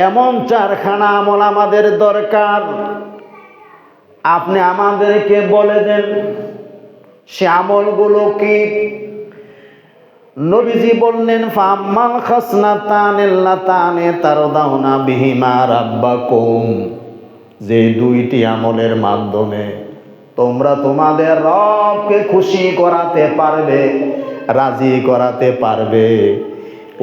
এমন চারখানা আমল আমাদের দরকার। আপনি আমাদেরকে বলে দেন সে আমলগুলো কি? নবীজি বললেন, ফাম্মাল খাসনাতানিল্লাতানি তারদাউনা বিহিমা রাব্বাকুম, যে দুইটি আমলের মাধ্যমে তোমরা তোমাদের রবকে খুশি করাতে পারবে, রাজি করাতে পারবে,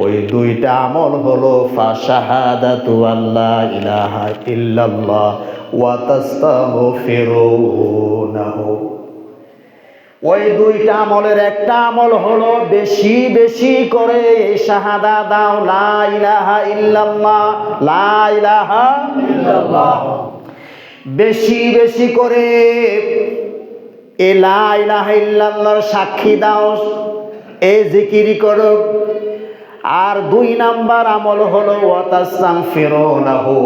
ওই দুইটা আমল হলো ফাশাহাদাতু আল্লা ইলাহা ইল্লাল্লাহ ওয়া তাস্তাগফিরুনাহু। ওই দুইটা আমলের একটা আমল হলো বেশি বেশি করে শাহাদা দাও, লা ইলাহা ইল্লাল্লাহ, লা ইলাহা ইল্লাল্লাহ। বেশি বেশি করে এ লা ইলাহা ইল্লাল্লাহর সাক্ষী দাও, এই জিকির করো। আর 2 নাম্বার আমল হলো ওয়া তাস্তাগফিরুনাহু,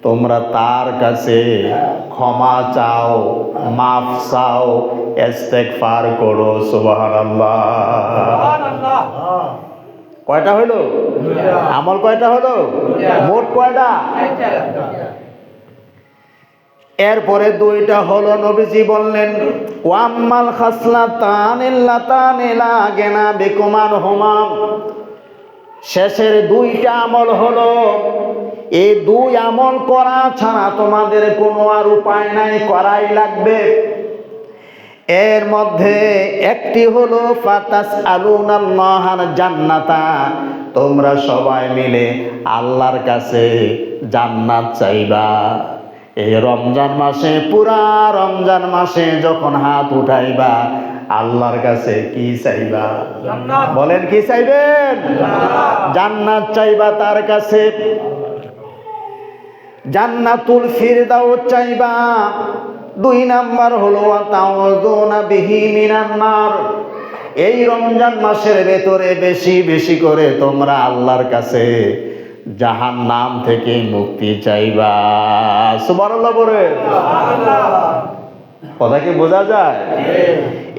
তোমরা তার কাছে ক্ষমা চাও, মাফ চাও, ইস্তেগফার করো। সুবহানাল্লাহ। কয়টা হলো আমল? কয়টা হলো মোট? কয়টা? এরপরে 2টা হলো নবীজি বললেন, ওয়াম্মাল খাসলাতানিল্লাতানি লা গিনা বিকুম আনহুমা। শেষের 2টা আমল হলো, এই 2 আমল করা ছাড়া তোমাদের কোনো আর উপায় নাই, করাই লাগবে। এর মধ্যে একটি হলো ফাতাসআলুনাল্লাহাল জান্নাতা, তোমরা সবাই মিলে আল্লাহর কাছে জান্নাত চাইবা। এই রমজান মাসে, পুরা রমজান মাসে যখন হাত উঠাইবা আল্লাহর কাছে কি চাইবা? বলেন, কি চাইবেন? জান্নাত চাইবা তার কাছে, জান্নাতুল ফিরদাউস চাইবা। 2 নাম্বার হলো তাউযুনা বিহি মিনান নার, এই রমজান মাসের ভেতরে বেশি বেশি করে তোমরা আল্লাহর কাছে জাহান্নাম থেকে মুক্তি চাইবা। সুবহানাল্লাহ বলে। কথা কি বোঝা যায়?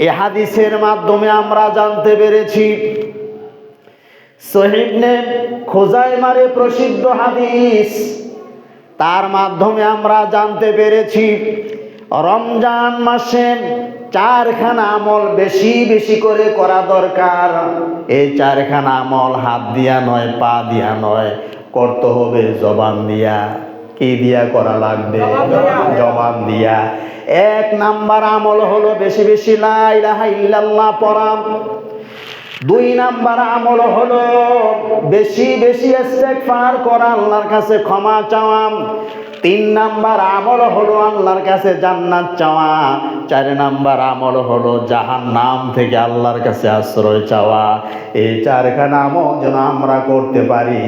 এই হাদিসের মাধ্যমে আমরা জানতে পেরেছি, সহিহ ইবনে খুজাইমার প্রসিদ্ধ হাদিস, তার মাধ্যমে আমরা জানতে পেরেছি রমজান মাসে 4খানা আমল বেশি বেশি করে করা দরকার। এই 4খানা আমল হাত দিয়া নয়, পা দিয়া নয়, করতে হবে জবান দিয়া। কি দিয়া করা লাগবে? জবান দিয়া। 1 নাম্বার আমল হলো বেশি বেশি লা ইলাহা ইল্লাল্লাহ পড়া। 2 নাম্বার আমল হলো বেশি বেশি ইস্তেগফার করা, আল্লাহর কাছে ক্ষমা চাওয়া। 3 নাম্বার আমল হলো আল্লাহর কাছে জান্নাত চাওয়া। 4 নাম্বার আমল হলো জাহান্নাম থেকে আল্লাহর কাছে আশ্রয় চাওয়া। এই 4খানা আমল যেন আমরা করতে পারি,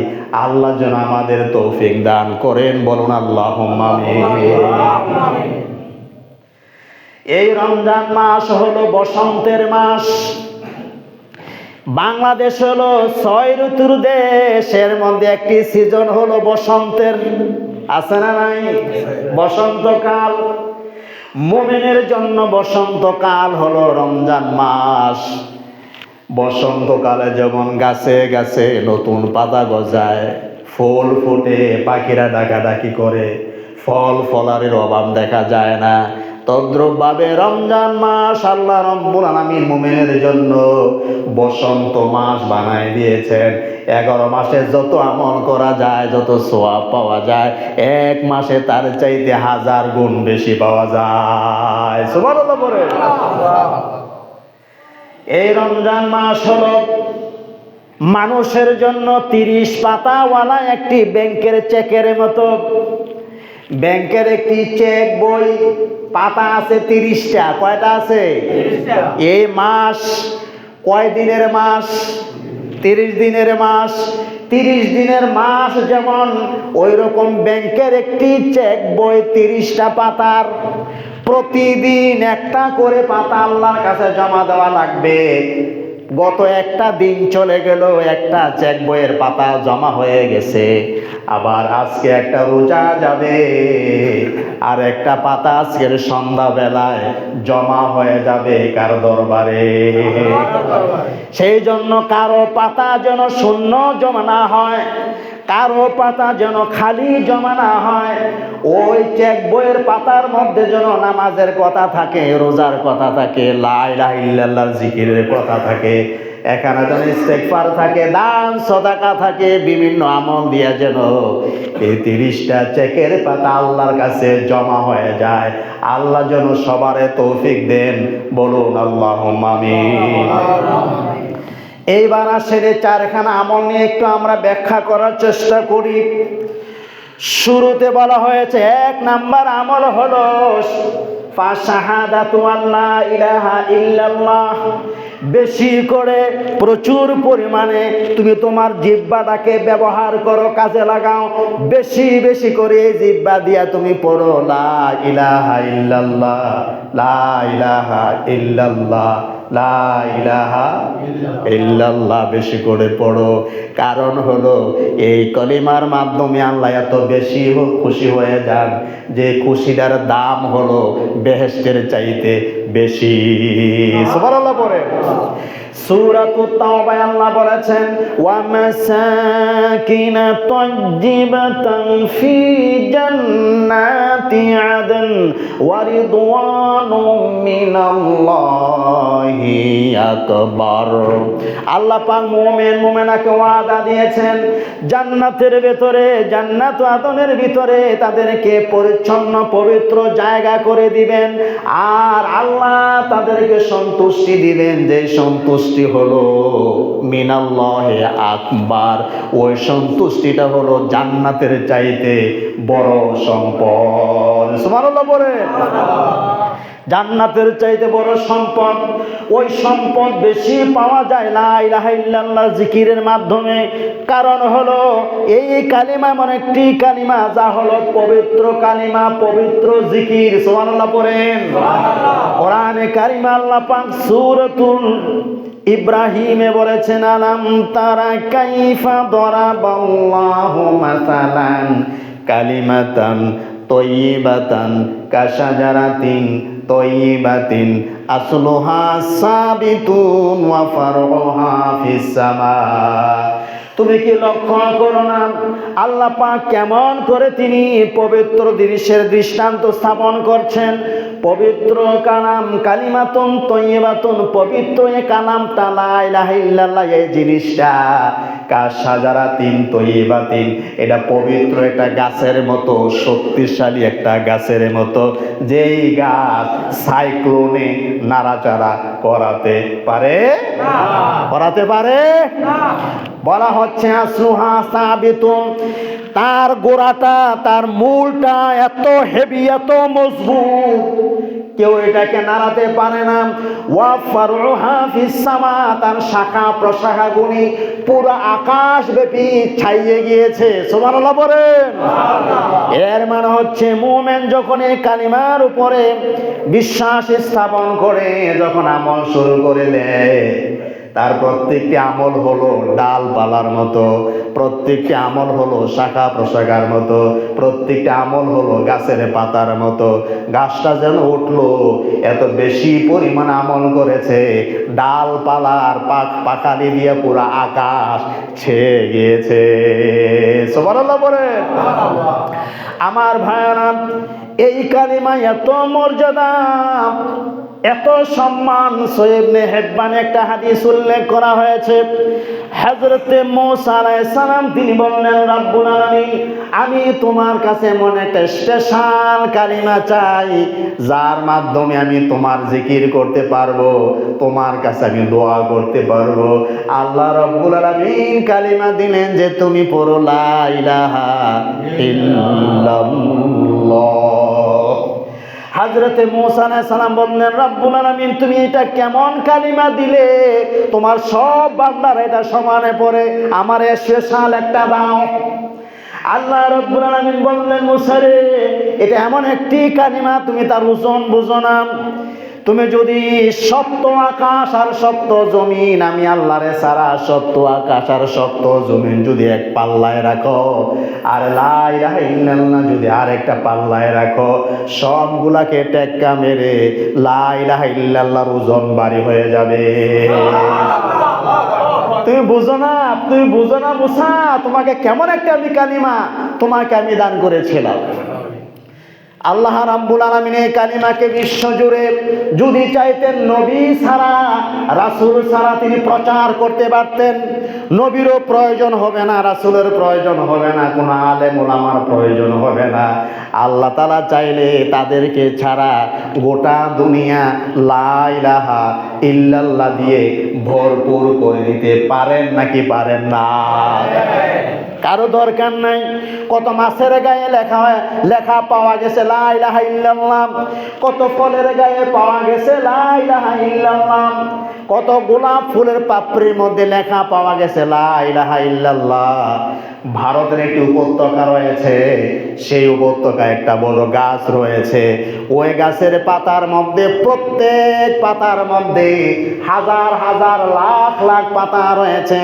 আল্লাহ যেন আমাদের তৌফিক দান করেন। বলুন আল্লাহুম্মা আমিন। এই রমজান মাস হলো বসন্তের মাস। বাংলাদেশ হলো 6 ঋতুর দেশ, এর মধ্যে একটি সিজন হলো বসন্তের। আছে না নাই? বসন্তকাল। মুমিনের জন্য বসন্তকাল হলো রমজান মাস। বসন্তকালে যেমন গাছে গাছে নতুন পাতা গজায়, ফুল ফোটে, পাখিরা ডাকাডাকি করে, ফল ফলারের অভাব দেখা যায় না, তদ্রূপভাবে রমজান মাস আল্লাহ রাব্বুল আলামিন মুমিনের জন্য বসন্ত মাস বানায় দিয়েছেন। 11 মাসে যত আমল করা যায়, যত সওয়াব পাওয়া যায়, 1 মাসে তার চাইতে 1000 গুণ বেশি পাওয়া যায়। সুবহানাল্লাহ বলে। এই রমজান মাস হলো মানুষের জন্য 30 পাতাওয়ালা একটি ব্যাংকের চেকের মতো। ব্যাংকের একটি চেক বই, পাতা আছে 30টা। কয়টা আছে? 30টা। এই মাস কয় দিনের মাস? 30 দিনের মাস। 30 দিনের মাস যেমন, ওই রকম ব্যাংকের একটি চেক বই 30টা পাতার। প্রতিদিন একটা করে পাতা আল্লাহর কাছে জমা দেওয়া লাগবে। গত একটা দিন চলে গেল, একটা চেক বইয়ের পাতা জমা হয়ে গেছে। আবার আজকে একটা রোজা যাবে, আর একটা পাতা আজকের সন্ধ্যাবেলায় জমা হয়ে যাবে কার দরবারে। সেই জন্য কারো পাতা যেন শূন্য জমা না হয়, কারো পাতা যেন খালি জমা না হয়। ওই চেক বইয়ের পাতার মধ্যে যেন নামাজের কথা থাকে, রোজার কথা থাকে, লা ইলাহা ইল্লাল্লাহর জিকিরের কথা থাকে, এখানে যেন ইস্তেগফার থাকে, দান সদাকা থাকে, বিভিন্ন আমল দিয়া যেন এই 30টা চেকের পাতা আল্লাহর কাছে জমা হয়ে যায়। আল্লাহ যেন সবারে তৌফিক দেন, বলুন আল্লাহুম্মা আমিন। এইবার আসেন এই 4খানা আমল নিয়ে একটু আমরা ব্যাখ্যা করার চেষ্টা করি। শুরুতে বলা হয়েছে 1 নাম্বার আমল হলো ফাশাহাদাতু আল্লা ইলাহা ইল্লাল্লাহ। বেশি করে প্রচুর পরিমাণে তুমি তোমার জিহ্বাটাকে ব্যবহার করো, কাজে লাগাও। বেশি বেশি করে এই জিহ্বা দিয়া তুমি পড়ো লা ইলাহা ইল্লাল্লাহ, লা ইলাহা ইল্লাল্লাহ, লা ইলাহা ইল্লাল্লাহ। বেশি করে পড়ো। কারণ হলো এই কলিমার মাধ্যমে আল্লাহ এত বেশি খুশি হয়ে যান যে খুশিটার দাম হলো বেহেশতের চাইতে বেশি। সুবহানাল্লাহ পড়ে। সূরাতুত তাওবায় আল্লাহ বলেছেন ওয়া মাসাকিনা তাইয়্যিবাতান ফি জান্নাতি আদন ওয়া রিদওয়ানুম মিনাল্লাহি আকবার। আল্লাহ পাক মুমিন মুমিনাকে ওয়াদা দিয়েছেন জান্নাতের ভিতরে, জান্নাত আদনের ভিতরে তাদেরকে পরিচ্ছন্ন পবিত্র জায়গা করে দিবেন। আর আল্লাহ তাদেরকে সন্তুষ্টি দিবেন, যে সন্তুষ্টি হলো মিনাল্লাহি আকবার। ওই সন্তুষ্টিটা হলো জান্নাতের চাইতে বড় সম্পদ। সুবহানাল্লাহ বলে। জান্নাতের চাইতে বড় সম্পদ। ওই সম্পদ বেশি পাওয়া যায় লা ইলাহা ইল্লাল্লাহ জিকিরের মাধ্যমে। কারণ হলো এই কালিমা এমন একটি কালিমা যা হলো পবিত্র কালিমা, পবিত্র জিকির। সুবহানাল্লাহ পড়েন। কোরআনে কারিমে আল্লাহ পাক সূরাতুল ইব্রাহিমে বলেছেন আলাম তারা কাইফা দরাবাল্লাহু মাসালান কালিমাতান তয়্যিবাতান কাশাজারাতিন তয়্যিবাতিন আসলুহা সাবিতুন ওয়া ফারউহা ফিস সামা। তুমি কি লক্ষ্য করো না আল্লাহ পাক কেমন করে তিনি পবিত্র জিনিসের দৃষ্টান্ত স্থাপন করছেন? পবিত্র কালাম কালিমাতুন তয়্যিবাতুন, পবিত্র এই কালামটা লা ইলাহা ইল্লাল্লাহ, এই জিনিসটা কাশাজারাতিন তয়্যিবাতিন, এটা পবিত্র একটা গাছের মতো, শক্তিশালী একটা গাছের মতো, যেই গাছ সাইক্লোনে নাড়াচাড়া করাতে পারে না, করাতে পারে না। বলা হচ্ছে আসলুহা সাবিতুন, তার গোড়াটা, তার মূলটা এত হেভি, এত মজবুত, কেউ এটাকে নাড়াতে পারে না। ওয়া ফারউহা ফিস সামা, তার শাখা প্রশাখাগুলি পুরো আকাশ ব্যাপী ছাইয়ে গিয়েছে। সুবহানাল্লাহ বলেন। এর মানে হচ্ছে মুমিন যখন এই কালিমার উপরে বিশ্বাস স্থাপন করে, যখন আমল শুরু করে দেয়, তার প্রত্যেকটি আমল হলো ডালপালার মতো, প্রত্যেকটি আমল হলো শাখা প্রশাখার মতো, প্রত্যেকটি আমল হলো গাছের পাতার মতো। গাছটা যেন উঠলো, এত বেশি পরিমাণ আমল করেছে, ডালপালার পাকালি দিয়ে পুরো আকাশ ছেয়ে গিয়েছে। সুবহানাল্লাহ বলেন। আমার ভাইরা, এই কালিমা এত মর্যাদা, এত সম্মান। সহিহ ইবনে হিব্বানে একটা হাদিস উল্লেখ করা হয়েছে। হযরতে মূসা আলাইহিস সালাম তিনি বললেন, রব্বুল আলামিন, আমি তোমার কাছে এমন একটা স্পেশাল কালিমা চাই যার মাধ্যমে আমি তোমার জিকির করতে পারবো, তোমার কাছে আমি দোয়া করতে পারবো। আল্লাহ রব্বুল আলামিন কালিমা দিলেন যে তুমি পড়ো লা ইলাহা ইল্লাল্লাহ। হযরতে মূসা আলাইহিস সালাম বললেন, রব্বুল আলামিন, তুমি এটা কেমন কালিমা দিলে? তোমার সব বান্দারা এটা সমানে পড়ে, আমার স্পেশাল একটা দাও। আল্লাহ রাব্বুল আলামিন বললেন, মূসা রে, এটা এমন একটি কালিমা, তুমি তার ওজন বুঝো না। তুমি যদি সপ্ত আকাশ আর সপ্ত জমিন, আমি আল্লাহরে সারা সপ্ত আকাশ আর সপ্ত জমিন যদি এক পাল্লায় রাখো, আর লা ইলাহা ইল্লাল্লাহ যদি আর একটা পাল্লায় রাখো, সবগুলাকে টেক্কা মেরে লা ইলাহা ইল্লাল্লাহর ওজন ভারী হয়ে যাবে। তো তুমি বুঝো না, তুমি বুঝো না মুসা, তোমাকে কেমন একটা আমি কালিমা তোমাকে আমি দান করেছিলাম। আল্লাহ রাব্বুল আলামিন এই কালিমাকে বিশ্বজুড়ে যদি চাইতেন নবী ছাড়া, রাসূল ছাড়া তিনি প্রচার করতে পারতেন। নবীরও প্রয়োজন হবে না, রাসূলের প্রয়োজন হবে না, কোনো আলেম ওলামার প্রয়োজন হবে না। আল্লাহ তাআলা চাইলে তাদেরকে ছাড়া গোটা দুনিয়া লা ইলাহা ইল্লাল্লাহ দিয়ে ভরপুর করে দিতে পারেন নাকি পারেন না? কারো দরকার নাই। কত মাছের গায়ে লেখা পাওয়া গেছে লা ইলাহা ইল্লাল্লাহ, কত ফলের গায়ে পাওয়া গেছে লা ইলাহা ইল্লাল্লাহ, কত গোলাপ ফুলের পাপড়ির মধ্যে লেখা পাওয়া গেছে লা ইলাহা ইল্লাল্লাহ। ভারতের একটি উপত্যকা রয়েছে, সেই উপত্যকায় একটা বড় গাছ রয়েছে। ওই গাছের পাতার মধ্যে, প্রত্যেক পাতার মধ্যে হাজার হাজার লাখ লাখ পাতা রয়েছে।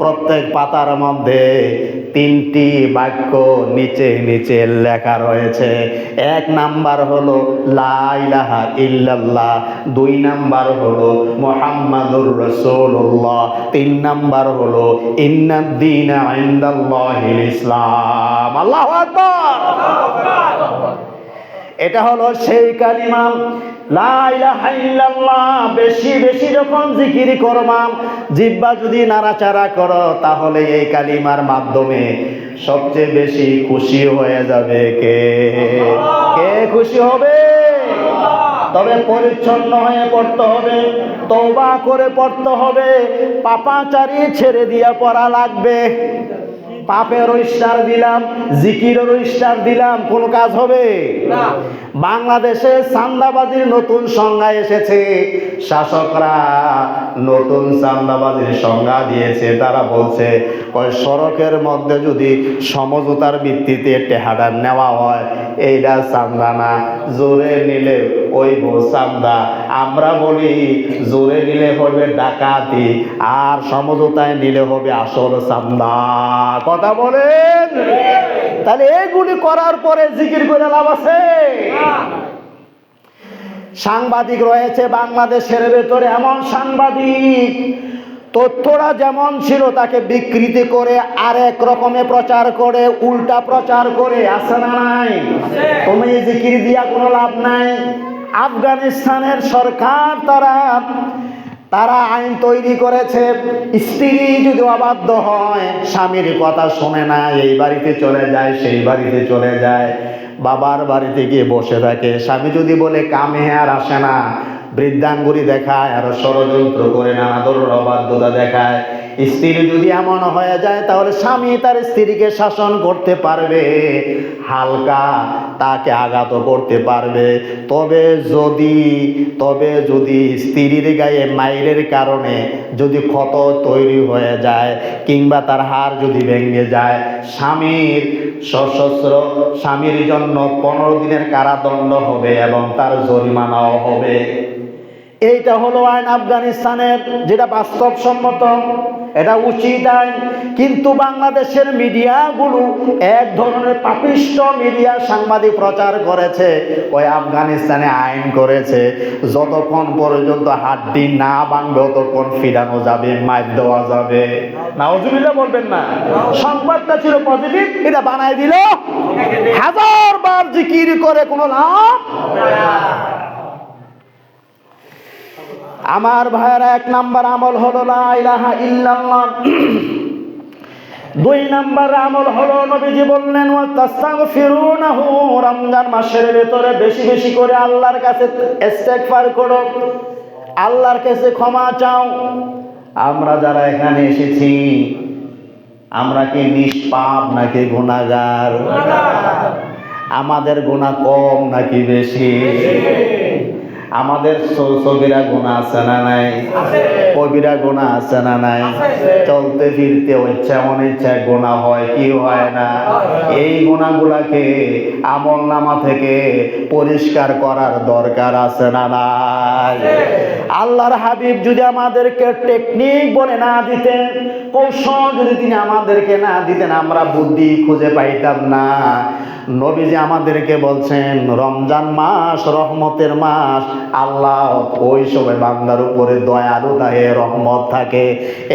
প্রত্যেক পাতার মধ্যে 3টি বাক্য নিচে নিচে লেখা রয়েছে। 1 নাম্বার হলো লা ইলাহা ইল্লাল্লাহ, 2 নাম্বার হলো মুহাম্মাদুর রাসূলুল্লাহ, 3 নাম্বার হলো ইন্নাদ-দীনা ইনদাল্লাহিল ইসলাম। আল্লাহু আকবার। এটা হলো সেই কালিমা লা ইলাহা ইল্লাল্লাহ। বেশি বেশি যখন জিকির করবা, জিহ্বা যদি নাড়াচাড়া করো, তাহলে এই কালিমার মাধ্যমে সবচেয়ে বেশি খুশি হয়ে যাবে কে? কে খুশি হবে? তবে পরিচ্ছন্ন হয়ে পড়তে হবে, তওবা করে পড়তে হবে, পাপাচারী ছেড়ে দিয়ে পড়া লাগবে। পাপের স্টার দিলাম, জিকিরের স্টার দিলাম, কোন কাজ হবে না। বাংলাদেশে চাঁদাবাজির নতুন সংজ্ঞা এসেছে। শাসকরা নতুন চাঁদাবাজির সংজ্ঞা দিয়েছে। তারা বলছে সড়কের মধ্যে যদি সমঝোতার ভিত্তিতে টেহাটা নেওয়া হয়, এইটা চাঁদা না, জোরে নিলে ওই চাঁদা। আমরা বলি জোরে নিলে হবে ডাকাতি, আর সমঝোতায় নিলে হবে আসল চাঁদা। কথা বলেন? তাহলে এইগুলি করার পরে জিকির করে লাভ আছে? সাংবাদিক রয়েছে বাংলাদেশের ভেতরে, এমন সাংবাদিক তথ্যটা যেমন ছিল তাকে বিকৃতি করে আরেক রকমে প্রচার করে, উল্টা প্রচার করে। আছে না নাই? তুমি জিকির দিয়া কোনো লাভ নাই। আফগানিস্তানের সরকার তারা আইন তৈরি করেছে, স্ত্রী যদি অবাধ্য হয়, স্বামীর কথা শোনে না, এই বাড়িতে চলে যায়, সেই বাড়িতে চলে যায়, বাবার বাড়িতে গিয়ে বসে থাকে। স্বামী যদি বলে কামে আর আসে না, বৃদ্ধাঙ্গুলি দেখায়, আর ষড়যন্ত্র করে নানা ধরনের অবাধ্যতা দেখায়। স্ত্রী যদি এমন হয়ে যায়, তাহলে স্বামী তার স্ত্রীকে শাসন করতে পারবে, হালকা তাকে আঘাত করতে পারবে। তবে যদি স্ত্রীর গায়ে মাইরের কারণে যদি ক্ষত তৈরি হয়ে যায়, কিংবা তার হাড় যদি ভেঙে যায়, স্বামীর সশস্ত্র স্বামীর জন্য 15 দিনের কারাদণ্ড হবে এবং তার জরিমানাও হবে। এইটা হলো আইন আফগানিস্তানের, যেটা বাস্তবসম্মত, এটা উচিত আইন। কিন্তু বাংলাদেশের মিডিয়াগুলো এক ধরনের পাপিষ্ট মিডিয়া, সাংবাদিক প্রচার করেছে ওই আফগানিস্তানে আইন করেছে যতক্ষণ পর্যন্ত হাড্ডি না ভাঙবে ততক্ষণ ফিরানো যাবে, মার দেওয়া যাবে। নাউজুবিল্লাহ বলবেন না। সংবাদটা ছিল পজিটিভ, এটা বানাই দিল। 1000 বার জিকির করে কোনো লাভ। আমার ভাইয়েরা, 1 নাম্বার আমল হলো লা ইলাহা ইল্লাল্লাহ। 2 নাম্বার আমল হলো নবীজি বললেন ওয়াস্তাগফিরুনাহু, রমজান মাসের ভেতরে বেশি বেশি করে আল্লাহর কাছে ইস্তেগফার করো, আল্লাহর কাছে ক্ষমা চাও। আমরা যারা এখানে এসেছি, আমরা কি নিষ্পাপ নাকি গুনাহগার? আমাদের গুনাহ কম নাকি বেশি? আমাদের সগীরা গুনাহ আছে না নাই? কবিরা গুনাহ আছে না নাই? চলতে ফিরতে ইচ্ছা অনিচ্ছায় গুনাহ হয় কি হয় না? এই গুনাহগুলাকে আমলনামা থেকে পরিষ্কার করার দরকার আছে না নাই? আল্লাহর হাবিব যদি আমাদেরকে টেকনিক বলে না দিতেন, কৌশল যদি তিনি আমাদেরকে না দিতেন, আমরা বুদ্ধি খুঁজে পাইতাম না। নবীজি আমাদেরকে বলছেন রমজান মাস রহমতের মাস, আল্লাহ ওই সময় বান্দার উপরে দয়ালু থাকে, রহমত থাকে।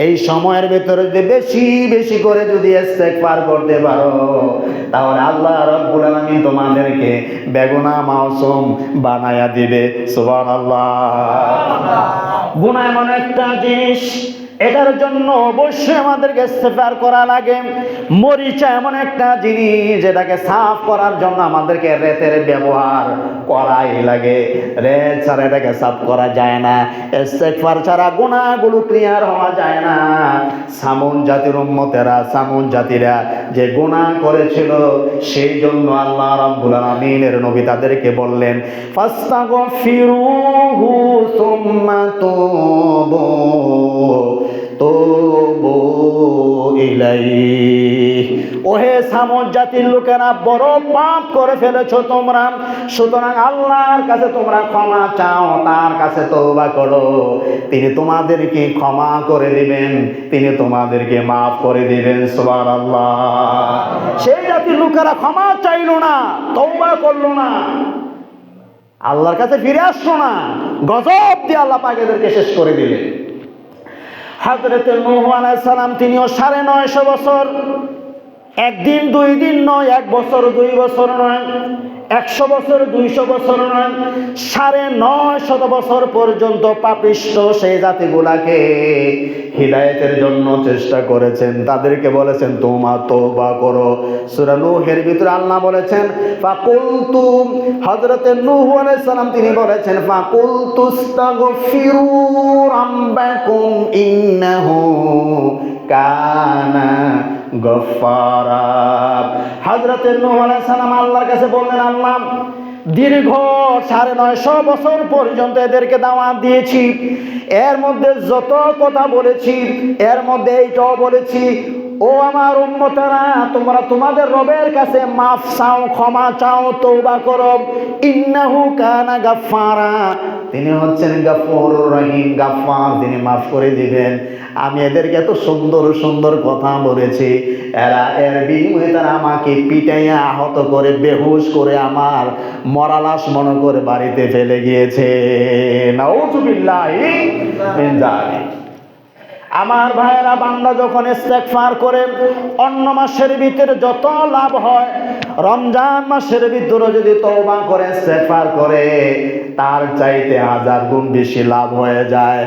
এই সময়ের ভেতরে যদি বেশি বেশি করে যদি ইস্তেগফার করতে পারো, তাহলে আল্লাহ রাব্বুল আলামিন তোমাদেরকে বেগুনাহ মাসুম বানায়া দিবে। সুবহানাল্লাহ। গুনাহ এমন একটা জিনিস, এটার জন্য অবশ্যই আমাদেরকে ইস্তেগফার করা লাগে। মরিচা এমন একটা জিনিস, যেটাকে সাফ করার জন্য আমাদেরকে রেতের ব্যবহার করাই লাগে। রেত ছাড়া এটাকে সাফ করা যায় না। ইস্তেগফার ছাড়া গুনাহগুলো ক্লিয়ার হওয়া যায় না। সামুন জাতির উম্মতেরা, সামুন জাতিরা যে গুনাহ করেছিল, সেই জন্য আল্লাহ রাব্বুল আলামিনের নবী তাদেরকে বললেন, ফাস্তাগফিরুহু সুম্মা তুবু ইলাইহি। ওহে সামুদ জাতির লোকেরা, বড় পাপ করে ফেলেছো তোমরা, সুতরাং আল্লাহর কাছে তোমরা ক্ষমা চাও, তার কাছে তওবা করো। তিনি তোমাদেরকে ক্ষমা করে দিবেন, তিনি তোমাদেরকে মাফ করে দিবেন। সুবহানাল্লাহ। সেই জাতির লোকেরা ক্ষমা চাইলো না, তওবা করলো না, আল্লাহর কাছে ফিরে আসলো না, গজব দিয়ে আল্লাহ পাক এদেরকে শেষ করে দিলেন। হযরত নূহ আলাইহিস সালাম, তিনিও ৯৫০ বছর, একদিন দুই দিন নয়, ১ বছর ২ বছর নয়, ১০০ বছর ২০০ বছর নয়, ৯৫০ বছর পর্যন্ত পাপিষ্ঠ সেই জাতিগুলাকে হিদায়াতের জন্য চেষ্টা করেছেন। তাদেরকে বলেছেন তোমরা তওবা করো। সূরা নূহের ভিতরে আল্লাহ বলেছেন ফাকুলতু, হযরত নূহ আলাইহিস সালাম তিনি বলেছেন ফাকুলতুস্তাগফিরু রাব্বাকুম ইন্নাহু কানা গফফারা। হযরত নূহ আলাইহিস সালাম আল্লাহর কাছে বললেন, আল্লাহ দীর্ঘ ৯৫০ বছর পর্যন্ত এদেরকে দাওয়াত দিয়েছি, এর মধ্যে যত কথা বলেছি, এর মধ্যে এইটাও বলেছি, ও আমার উম্মতেরা, তোমরা তোমাদের রবের কাছে মাফ চাও, ক্ষমা চাও, তওবা করো। ইন্নাহু কানা গাফফারা, তিনি হচ্ছেন গাফুরুর রহিম, গাফফার, তিনি মাফ করে দিবেন। আমি এদেরকে এত সুন্দর সুন্দর কথা বলেছি, এর বিনিময়ে তারা আমাকে পিটাইয়া আহত করে, বেহুশ করে, আমার মরা লাশ মনে করে বাড়িতে ফেলে গিয়েছে। নাউযুবিল্লাহি মিন যালিক। আমার ভাইয়েরা, বান্দা যখন ইস্তেগফার করে, অন্য মাসের ভিতরে যত লাভ হয়, রমজান মাসের ভিতরে যদি তওবা করে, ইস্তেগফার করে, তার চাইতে 1000 গুণ বেশি লাভ হয়ে যায়।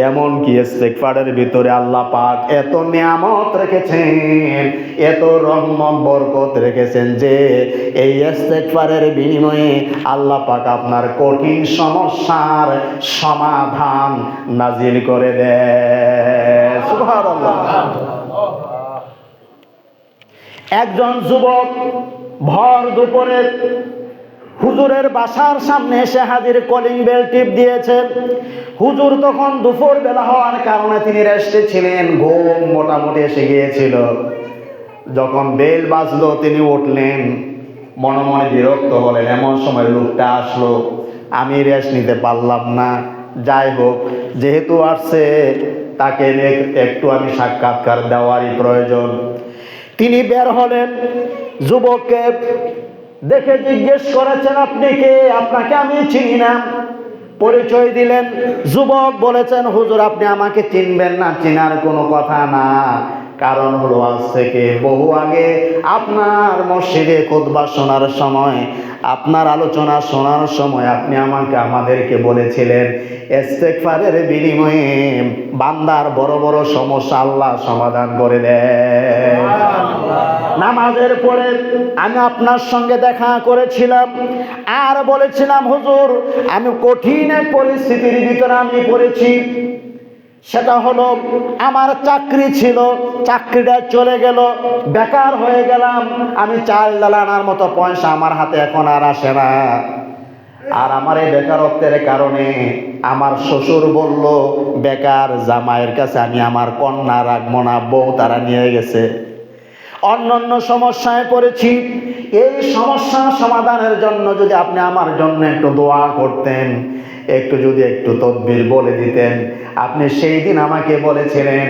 এমন কি ইস্তেগফারের ভিতরে আল্লাহ পাক এত নিয়ামত রেখেছেন, এত রহমত বরকত রেখেছেন যে এই ইস্তেগফারের বিনিময়ে আল্লাহ পাক আপনার কঠিন সমস্যার সমাধান নাজিল করে দেয়। সুবহানাল্লাহ। একজন যুবক ভর দুপুরে হুজুরের বাসার সামনে এসে হাজির, কলিং বেল টিপ দিয়েছে। হুজুর তখন দুপুর বেলা হওয়ার কারণে তিনি রেস্টে ছিলেন, ঘুম মোটামুটি এসে গিয়েছিল। যখন বেল বাজলো তিনি উঠলেন, মনে মনে বিরক্ত হলেন, এমন সময় লোকটা আসলো, আমি রেস্ট নিতে পারলাম না, যাই হোক যেহেতু আসছে তাকে একটু আমি সাক্ষাৎকার দেওয়ারই প্রয়োজন। তিনি বের হলেন, যুবককে দেখে জিজ্ঞেস করেছেন আপনি কে? আপনাকে আমি চিনি না। পরিচয় দিলেন। যুবক বলেছেন, হুজুর আপনি আমাকে চিনবেন না, চিনার কোনো কথা না, কারণ হলো আজ থেকে বহু আগে আপনার মসজিদে খুতবা শোনার সময়, আপনার আলোচনা শোনার সময় আপনি আমাদেরকে বলেছিলেন ইস্তেগফারের বিনিময়ে বান্দার বড় বড় সমস্যা আল্লাহ সমাধান করে দেয়। নামাজের পরে আমি আপনার সঙ্গে দেখা করেছিলাম আর বলেছিলাম, হুজুর আমি কঠিন এক পরিস্থিতির ভিতরে আমি পড়েছি। সেটা হলো আমার চাকরি ছিল, চাকরিটা চলে গেল, বেকার হয়ে গেলাম, আমি চাল ডাল আনার মতো পয়সা আমার হাতে এখন আর আসে না। আর আমার এই বেকারত্বের কারণে আমার শ্বশুর বলল বেকার জামাইয়ের কাছে আমি আমার কন্যা রাখবো না, বউ তারা নিয়ে গেছে। অন্যান্য সমস্যায় পড়েছি। এই সমস্যা সমাধানের জন্য যদি আপনি আমার জন্য একটু দোয়া করতেন, একটু তদবির বলে দিতেন, আপনি সেই দিন আমাকে বলেছিলেন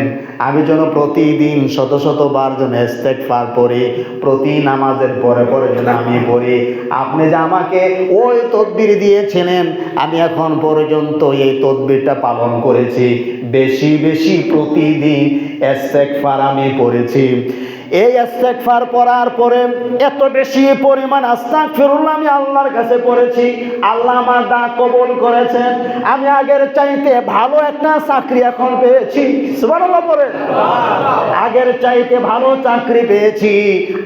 আমি যেন প্রতিদিন শত শতবার যেন ইস্তেগফার পড়ি, প্রতি নামাজের পরে পরে যেন আমি পড়ি। আপনি যে আমাকে ওই তদবির দিয়েছিলেন, আমি এখন পর্যন্ত এই তদবিরটা পালন করেছি। বেশি বেশি প্রতিদিন ইস্তেগফার আমি পড়েছি। এই ইস্তেগফার পড়ার পরে এত বেশি পরিমাণ আস্তাগফিরুল্লাহ আমি আল্লাহর কাছে পড়েছি, আল্লাহ আমার ডাক কবুল করেছেন। আমি আগের চাইতে ভালো একটা চাকরি এখন পেয়েছি। সুবহানাল্লাহ পড়েন। আগের চাইতে ভালো চাকরি পেয়েছি।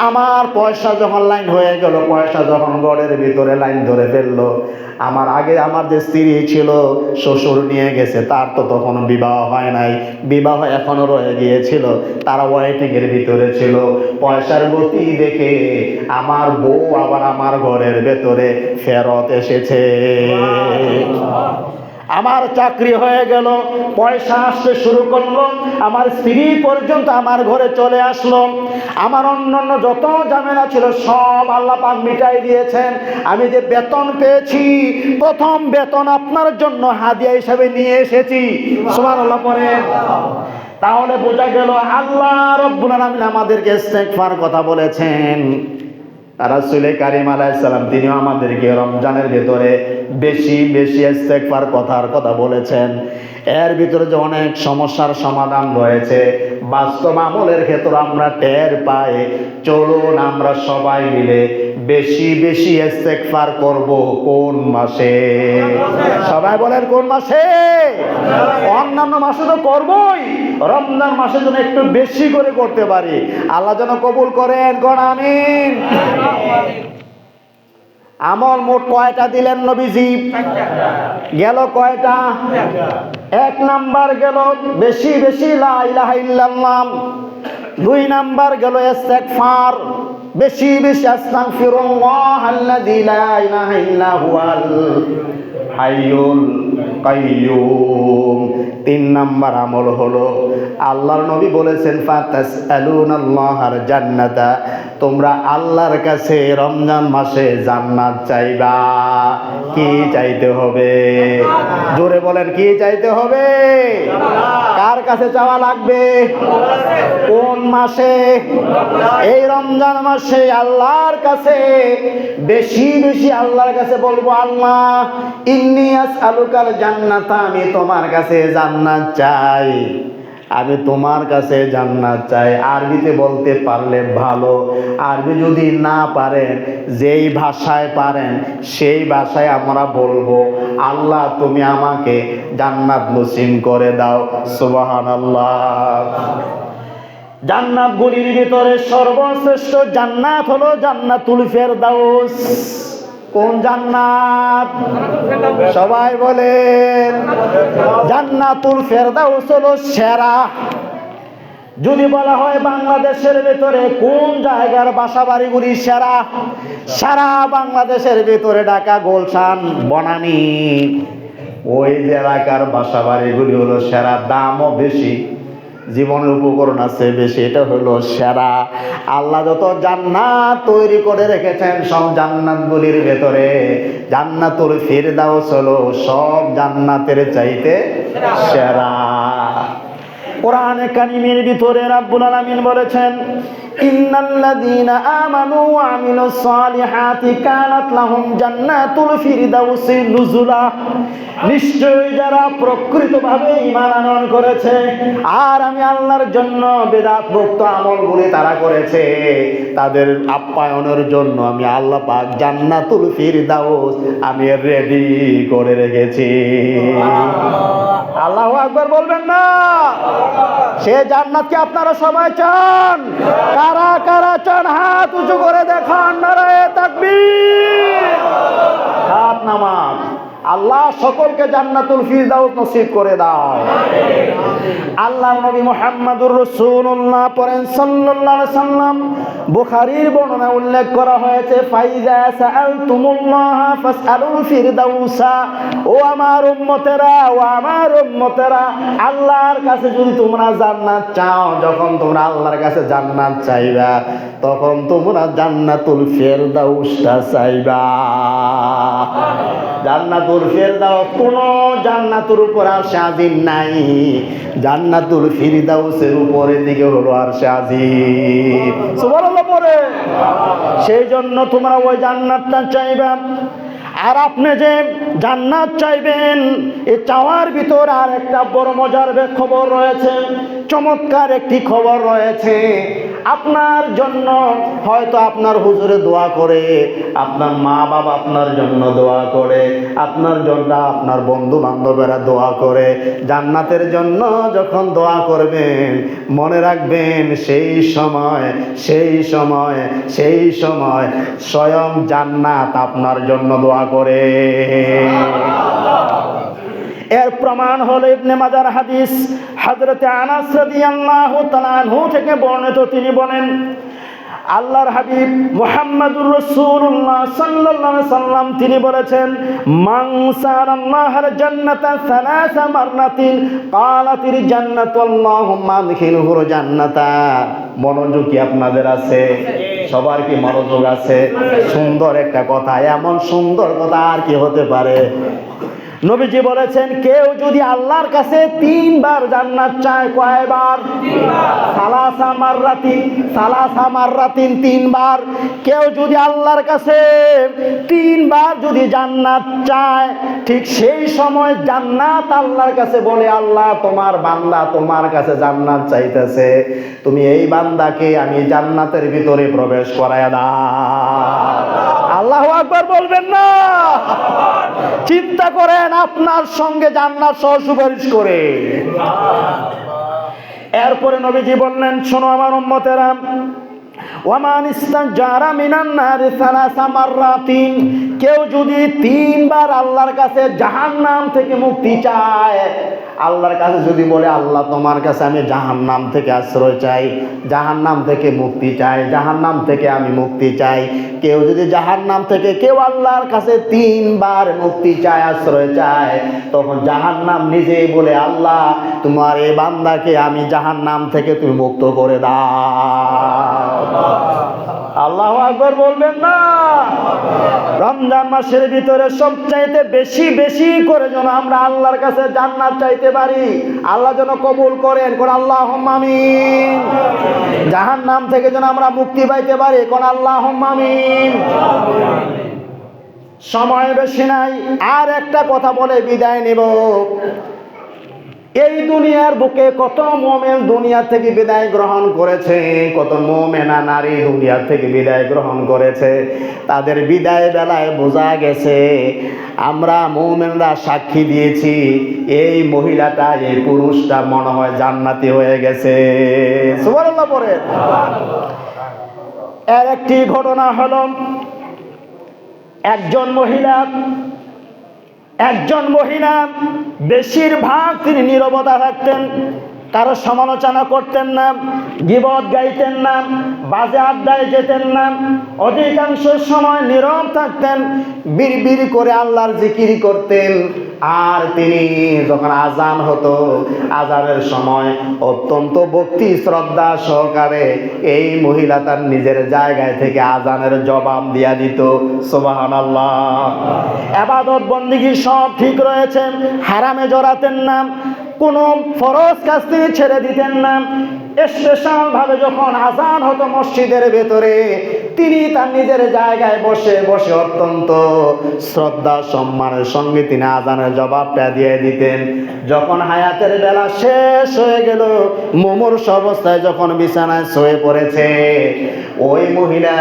আমার পয়সা যখন লাইন হয়ে গেল, পয়সা যখন ঘরের ভিতরে লাইন ধরে ফেললো, আমার আগে আমার যে স্ত্রী ছিল শ্বশুর নিয়ে গেছে, তার তো তখন বিবাহ হয় নাই, বিবাহ এখনো রয়ে গিয়েছিল, তারা ওয়েটিং এর ভিতরে ছিল। পয়সার গতি দেখে আমার বউ আবার আমার ঘরের ভেতরে ফেরত এসেছে। আমার চাকরি হয়ে গেল, পয়সা আসতে শুরু করলো, আমার স্ত্রী পর্যন্ত আমার ঘরে চলে আসলো। আমার অন্যান্য যত ঝামেলা ছিল সব আল্লাহ পাক মিটাই দিয়েছেন। আমি যে বেতন পেয়েছি, প্রথম বেতন আপনার জন্য হাদিয়া হিসাবে নিয়ে এসেছি। সুবহানাল্লাহ পড়েন। তাহলে বোঝা গেল আল্লাহ রাব্বুল আলামিন আমাদেরকে ইস্তেগফার কথা বলেছেন। রাসূল কারীম আলাইহিস সালাম তিনিও আমাদেরকে রমজানের ভিতরে বেশি বেশি ইস্তেগফার কথা বলেছেন। এর ভিতরে যে অনেক সমস্যার সমাধান রয়েছে, বাস্তব আমলের ক্ষেত্রে আমরা টের পাই। চলুন আমরা সবাই মিলে বেশি বেশি ইস্তেগফার করব। কোন মাসে? সবাই বলেন কোন মাসে? অন্যান্য মাসে তো করবই, রমজান মাসে যেন একটু বেশি করে করতে পারি। আল্লাহ যেন কবুল করেন, কোন আমিন। আমল মোট কয়টা দিলেন নবীজি? গেল কয়টা? এক নাম্বার গেল বেশি বেশি লা ইলাহা ইল্লাল্লাহ। দুই নাম্বার গেল ইস্তেগফার, বেশি বেশি আস্তাগফিরুল্লাহ আল্লাযী লা ইলাহা ইল্লা হুয়াল হাইয়ুল কাইয়্যুম। তিন নাম্বার আমল হলো আল্লাহর নবী বলেছেন ফাতাসআলুনাল্লাহার জান্নাতা, তোমরা আল্লাহর কাছে রমজান মাসে জান্নাত চাইবা। কি চাইতে হবে? জোরে বলেন, কি চাইতে হবে? কার কাছে চাওয়া লাগবে? কোন মাসে? এই রমজান মাসে আল্লাহর কাছে বেশি বেশি আল্লাহর কাছে বলবো, আল্লাহ ইন্নী আসআলুকাল জান্নাতা, আমি তোমার কাছে জান্নাত চাই, আমি তোমার কাছে জান্নাত চাই। আরবিতে বলতে পারলে ভালো, আরবি যদি না পারেন যেই ভাষায় পারেন সেই ভাষায় আমরা বলবো, আল্লাহ তুমি আমাকে জান্নাত নসিব করে দাও। সুবহানাল্লাহ। জান্নাতগুলির ভিতরে সর্বশ্রেষ্ঠ জান্নাত হলো জান্নাতুল ফেরদাউস। কোন জান্নাত? সবাই বলেন। জান্নাতুল ফেরদাউস হলো সেরা। যদি বলা হয় বাংলাদেশের ভিতরে কোন জায়গার বাসা বাড়িগুলি সেরা, সারা বাংলাদেশের ভিতরে ঢাকা, গুলশান, বনানী, ওই এলাকার বাসা বাড়িগুলি হলো সেরা। দামও বেশি, জীবনের উপকরণ আছে বেশি, এটা হলো সেরা। আল্লাহ যত জান্নাত তৈরি করে রেখেছেন সব জান্নাতগুলির ভেতরে জান্নাতুল ফিরদাউস হলো সব জান্নাতের চাইতে সেরা। কোরআনে কারিমের ভিতরে রাব্বুল আলামিন বলেছেন, ইন্নাল্লাযীনা আমানু ওয়া আমিলুস সালিহাতি কানাত লাহুম জান্নাতুল ফিরদাউসি নুজুলা। নিশ্চয়ই যারা প্রকৃতভাবে ঈমান আনয়ন করেছে আর আমি আল্লাহর জন্য বিদআত মুক্ত আমলগুলি তারা করেছে, তাদের আপ্যায়নের জন্য আমি আল্লাহ পাক জান্নাতুল ফিরদাউস আমি রেডি করে রেখেছি। আল্লাহু আকবার বলবেন না? সে জান্নাত কি আপনারা সবাই চান? কারা কারা চান হাত উঁচু করে দেখান, নারায়ে তাকবীর। হাত নামান। আল্লাহ সকলকে জান্নাতুল ফিরদাউস নসিব করে দাও। আল্লাহর নবী মুহাম্মদুর রাসূলুল্লাহ পড়েন সাল্লাল্লাহু আলাইহি সাল্লাম, বুখারীর বর্ণনা উল্লেখ করা হয়েছে, ফাইজা সাআলতুমুল্লাহ ফাসআলুল ফিরদাউসা। ও আমার উম্মতেরা, ও আমার উম্মতেরা, আল্লাহর কাছে যদি তোমরা জান্নাত চাও, যখন তোমরা আল্লাহর কাছে জান্নাত চাইবা তখন তোমরা জান্নাতুল ফিরদাউসটা চাইবা। জান্নাতুল জান্নাতুল ফেরদাউস, কোন জান্নাতের উপর আরশে আজিম নাই, জান্নাতুল ফিরদাউসের উপরের দিকে হলো আরশে আজিম। সুবহানাল্লাহ পড়ে। সেই জন্য তোমরা ওই জান্নাতটা চাইবা। আর আপনি যে জান্নাত চাইবেন, এই চাওয়ার ভিতর আর একটা বড় মজার খবর রয়েছে, চমৎকার একটি খবর রয়েছে। আপনার জন্য হয়তো আপনার হুজুরে দোয়া করে, আপনার মা বাবা আপনার জন্য দোয়া করে, আপনার জন্য আপনার বন্ধু বান্ধবেরা দোয়া করে। জান্নাতের জন্য যখন দোয়া করবেন, মনে রাখবেন সেই সময় স্বয়ং জান্নাত আপনার জন্য দোয়া করে। এর প্রমাণ হলো ইবনে মাজার হাদিস, হযরতে আনাস রাদিয়াল্লাহু তাআলা আনহু থেকে বর্ণিত। তিনি বলেন, আল্লাহর হাবিব মুহাম্মদুর রাসূলুল্লাহ সাল্লাল্লাহু আলাইহি সাল্লাম তিনি বলেছেন, মান সারাল্লাহুল জান্নাতা সালাসা মাররাতিন ক্বালাতিল জান্নাতু আল্লাহুম্মা আদখিলহুল জান্নাতা। মনোযোগ কি আপনাদের আছে? সবার কি মনোযোগ আছে? সুন্দর একটা কথা, এমন সুন্দর কথা আর কি হতে পারে? নবীজি বলেছেন, কেউ যদি আল্লাহর কাছে 3 বার জান্নাত চায়, কয়বার? সালাসা মাররাতিন 3 বার। কেউ যদি আল্লাহর কাছে 3 বার যদি জান্নাত চায়, ঠিক সেই সময় জান্নাত আল্লাহর কাছে বলে, আল্লাহ তোমার বান্দা তোমার কাছে জান্নাত চাইতেছে, তুমি এই বান্দাকে আমি জান্নাতের ভিতরে প্রবেশ করায় দাও। আল্লাহু আকবার বলবেন না? চিন্তা করেন, আপনার সঙ্গে জান্নাত সহ সুপারিশ করে। এরপরে নবীজি বললেন, শোনো আমার উম্মতেরা, ওয়ামান ইস্তাজারা মিনান নারি সালাসা মাররাতিন, কেউ যদি 3 বার আল্লাহর কাছে জাহান্নাম থেকে মুক্তি চায়, আল্লাহর কাছে যদি বলে, আল্লাহ তোমার কাছে আমি জাহান্নাম থেকে আশ্রয় চাই, জাহান্নাম থেকে মুক্তি চাই, জাহান্নাম থেকে আমি মুক্তি চাই। কেউ যদি জাহান্নাম থেকে কেউ আল্লাহর কাছে 3 বার মুক্তি চায়, আশ্রয় চায়, তখন জাহান্নাম নিজেই বলে, আল্লাহ তোমার এই বান্দাকে আমি জাহান্নাম থেকে তুমি মুক্ত করে দাও। আল্লাহু আকবার বলবেন না? রমজান মাসের ভিতরে সবচাইতে বেশি বেশি করে যেন আমরা আল্লাহর কাছে জান্নাত চাইতে পারি, আল্লাহ যেন কবুল করেন, কোন আল্লাহুম্মা আমিন। জাহান্নাম থেকে যেন আমরা মুক্তি পাইতে পারি, কোন আল্লাহুম্মা আমিন। সময় বেশি নাই, আর একটা কথা বলে বিদায় নেব। এই দুনিয়ার বুকে কত মুমিন দুনিয়া থেকে বিদায় গ্রহণ করেছে, কত মুমিনা নারী দুনিয়া থেকে বিদায় গ্রহণ করেছে। তাদের বিদায় বেলায় বোঝা গেছে, আমরা মুমিনরা সাক্ষী দিয়েছি, এই মহিলাটা এই পুরুষটা মনে হয় জান্নাতি হয়ে গেছে। সুবহানাল্লাহ পড়ে। এর একটি ঘটনা হলো, একজন মহিলা বেশিরভাগ তিনি নীরবতা থাকতেন, কারো সমালোচনা করতেন না, গীবত গাইতেন না, বাজে আড্ডায় যেতেন না, অধিকাংশ সময় নীরব থাকতেন, বিড়বিড় করে আল্লাহর জিকির করতেন। আর তিনি যখন আজান হতো, আজানের সময় অত্যন্ত ভক্তি শ্রদ্ধা সহকারে এই মহিলা তার নিজের জায়গায় থেকে আজানের জবাব দিয়া দিত। সুবহানাল্লাহ। ইবাদত বন্দেগী সব ঠিক রয়েছে, হারামে জড়াতেন না, কোন ফরজ কাজ তিনি ছেড়ে দিতেন না। স্পেশাল ভাবে যখন আজান হতো মসজিদের ভেতরে, তিনি তার নিজের জায়গায় বসে বসে অত্যন্ত শ্রদ্ধা সম্মানের সঙ্গে তিনি আজানের জবাবটা দিয়ে দিতেন। যখন হায়াতের বেলা শেষ হয়ে গেল, মুমূর্ষু অবস্থায় যখন বিছানায় শুয়ে পড়েছে, ওই মহিলা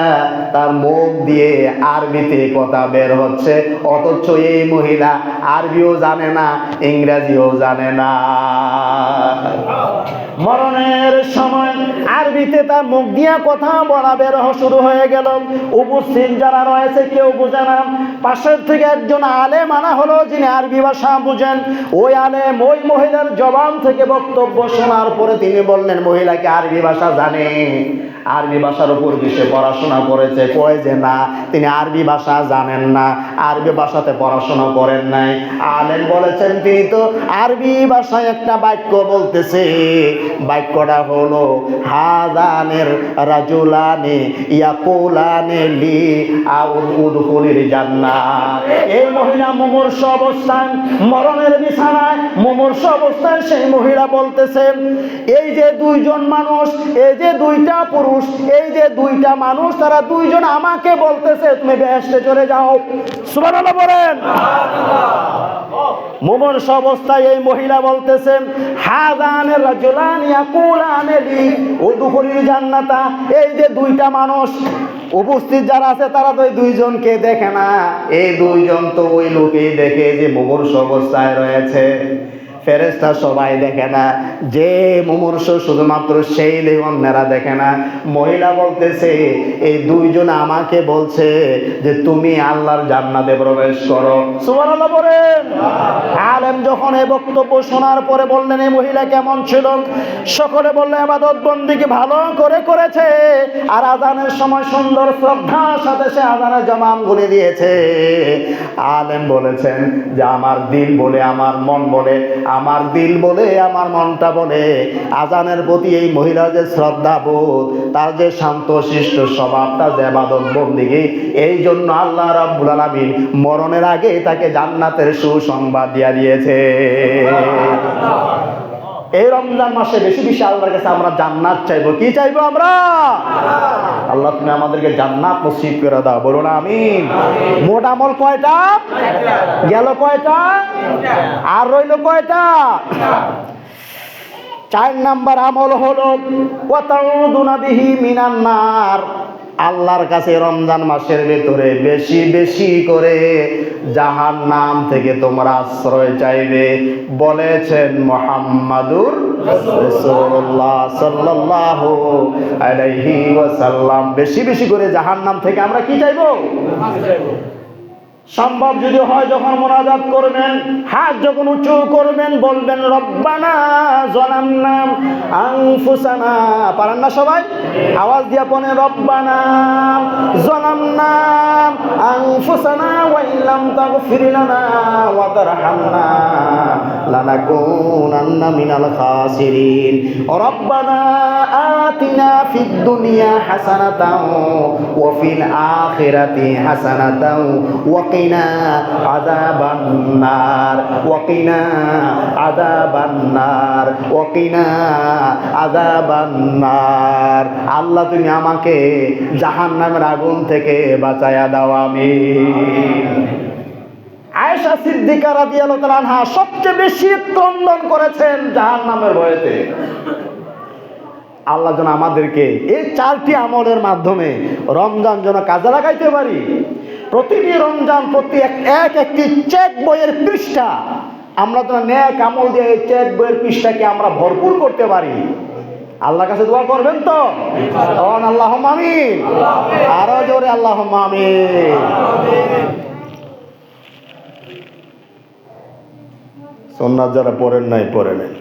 তার মুখ দিয়ে আরবিতে কথা বের হচ্ছে, অথচ এই মহিলা আরবিও জানে না, ইংরেজিও জানে না। মরণের সময় আরবিতে তার মুখ দিয়ে কথা বলা বের শুরু হয়ে গেল। উপস্থিত যারা রয়েছে কেউ বুঝে না। পাশের থেকে একজন আলেম আনা হলো, যিনি আরবি ভাষা বুঝেন। ওই আলেম ওই মহিলার জবান থেকে বক্তব্য শোনার পরে তিনি বললেন, মহিলাকে আরবি ভাষা জানে? আরবি ভাষার উপর বিষয়ে পড়াশোনা করেছে, কয় যে না তিনি আরবি ভাষা জানেন না, আরবি ভাষাতে পড়াশোনা করেন নাই। আলেম বলেছেন তিনি তো আরবি ভাষায় একটা বাক্য বলতেছে, বাক্যটা হলো হাদানের রাজুলানে ইয়াকুলানে লি উদখুলিল জান্নাহ। এই মহিলা মুমূর্ষ অবস্থায়, মরণের বিছানায় মুমূর্ষ অবস্থায় সেই মহিলা বলতেছেন, এই যে দুইজন মানুষ, এই যে দুইটা পুরুষ, এই যে দুইটা মানুষ, তারা দুইজন আমাকে বলতেছে তুমি বেহেশতে চলে যাও। সুবহানাল্লাহ বলেন। মুমূর্ষ অবস্থায় এই মহিলা বলতেছেন হাদানের রাজুলান ইয়াকুলানে লি উদখুলিল জান্নাতা। এই যে দুইটা মানুষ উপস্থিত যারা আছে তারা তো এই দুইজনকে দেখে না, এই দুইজন তো ওই লোকেই দেখে যে মুমূর্ষ অবস্থায় রয়েছে। ফেরেশতা সবাই দেখে না, যে মুমূর্ষ শুধুমাত্র সেই অন্যরা দেখে না। মহিলা বলতেছে এই দুইজন আমাকে বলছে যে তুমি আল্লাহর জান্নাতে প্রবেশ করো। সুবহানাল্লাহ বলেন। আলেম যখন এই বক্তব্য শোনার পরে বললেন এই মহিলা কেমন ছিল, সকলে বললেন ইবাদত বন্দেগী ভালো করে করেছে, আর আযানের সময় সুন্দর শ্রদ্ধার সাথে সে আযানের জামাম গুনে দিয়েছে। আলেম বলেছেন যে আমার দিল বলে, আমার মন বলে, আমার দিল বলে, আমার মনটা বলে আযানের প্রতি এই মহিলার যে শ্রদ্ধাবোধ, তার যে শান্তশিষ্ট স্বভাবটা, যে ইবাদত বন্দেগী, এই জন্য আল্লাহ রাব্বুল আলামিন মরণের আগে তাকে জান্নাতের সুসংবাদ দিয়ে দিয়েছে। এই রমজান মাসে বেশি বেশি আল্লাহর কাছে আমরা জান্নাত চাইবো। কি চাইবো আমরা? আল্লাহ তুমি আমাদেরকে জান্নাত নসিব করে দাও, বলুন আমিন। মোট আমল কয়টা গেল? কয়টা? আর রইল কয়টা? 4 নাম্বার আমল হলো ওয়াতাউদুনা বিহি মিনান নার। আল্লাহর কাছে রমজান মাসের ভেতরে বেশি বেশি করে জাহান্নাম থেকে তোমরা আশ্রয় চাইবে, বলেছেন মুহাম্মাদুর রাসূলুল্লাহ সাল্লাল্লাহু আলাইহি ওয়াসাল্লাম। বেশি বেশি করে জাহান্নাম থেকে আমরা কি চাইবো? সম্ভব যদি হয় যখন মুনাজাত করবেন, হাত যখন উঁচু করবেন, বলবেন রব্বানা যালামনা আনফুসানা। পারেন না সবাই? আওয়াজ দিয়া পড়ে রব্বানা যালামনা আনফুসানা ওয়া ইল্লাম তাগফির লানা ওয়া তারহামনা লানাকুনান্না মিনাল খাসিরিন। রব্বানা আতিনা ফিদ দুনিয়া হাসানাতাও ওয়া ফিল আখিরাতি হাসানাতাও ওয়া কিনা আযাবান নার ওয়া কিনা আযাবান নার ওয়া কিনা আযাবান নার। আল্লাহ তুমি আমাকে জাহান্নামের আগুন থেকে বাঁচায়া দাও, আমিন। আয়েশা সিদ্দিকা রাদিয়াল্লাহু তাআলা আনহা সবচেয়ে বেশি ক্রন্দন করেছেন জাহান্নামের ভয়েতে। আল্লাহ যেন আমাদেরকে এই 4টি আমলের মাধ্যমে রমজান যেন কাজে লাগাইতে পারি। প্রতিটি রমজান প্রতি একটি চেক বইয়ের পৃষ্ঠা আমরা যেন নেক আমল দিয়ে এই চেক বইয়ের পৃষ্ঠাকে আমরা ভরপুর করতে পারি। আল্লাহর কাছে দোয়া করবেন তো? আল্লাহুম্মা আমিন। আরো জোরে আল্লাহুম্মা আমিন। সুন্নাত যারা পড়েন নাই পড়ে নেন।